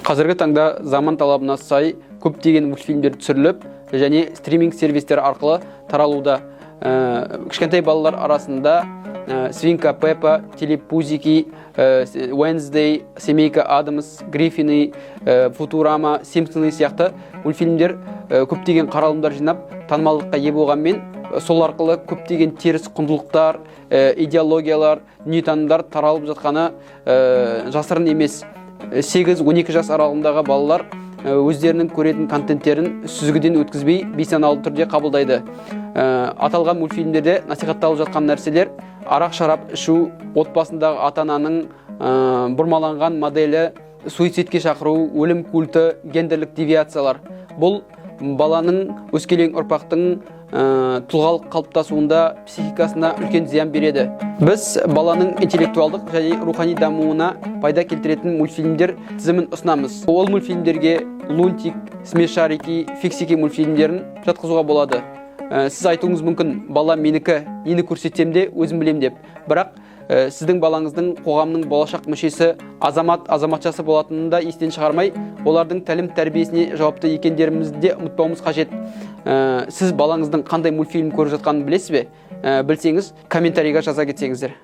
Қазіргі таңда заман талабына сай көптеген мультфильмдер түсіріліп, және стриминг сервистері арқылы таралуда. Кішкентай балалар арасында Свинка Пеппа, Телепузики, Wednesday, Семейка Адамс, Гриффины, Футурама, Симпсоны сияқты мультфильмдер көптеген қаралымдар жинап, танымалдыққа ие болғанмен, сол арқылы көптеген теріс құндылықтар, идеологиялар, дүниетанымдар таралып жатқаны жасырын емес. 8-12 жас аралығындағы балалар өздерінің көретін контенттерін сүзгіден өткізбей бейсаналы түрде қабылдайды. Аталған мультфильмдерде насихатталып жатқан нәрселер арақ шарап ішу, отбасындағы ата-ананың бұрмаланған моделі, суицидке шақыру, өлім культі, гендерлік девиациялар. Бұл баланың, өскелең ұрпақтың тұлғалық қалыптасуында психикасына үлкен зиян береді. Біз баланың интеллектуалдық және рухани дамуына пайда келтіретін мультфильмдер тізімін ұсынамыз. Ол мультфильмдерге Лунтик, Смешарики, Фиксики мультфильмдерін жатқызуға болады. Сіз айтуыңыз мүмкін, бала менікі, нені көрсетсем де өзім білем деп. Бірақ сіздің балаңыздың қоғамның болашақ мүшесі, азаматшасы болатынын да естен шығармай, олардың тәлім тәрбиесіне жауапты екендерімізді де ұмытпауымыз қажет. Сіз балаңыздың қандай мультфильм көріп жатқанын білесіз бе? Білсеңіз, комментарийға жаза кетсеңіздер.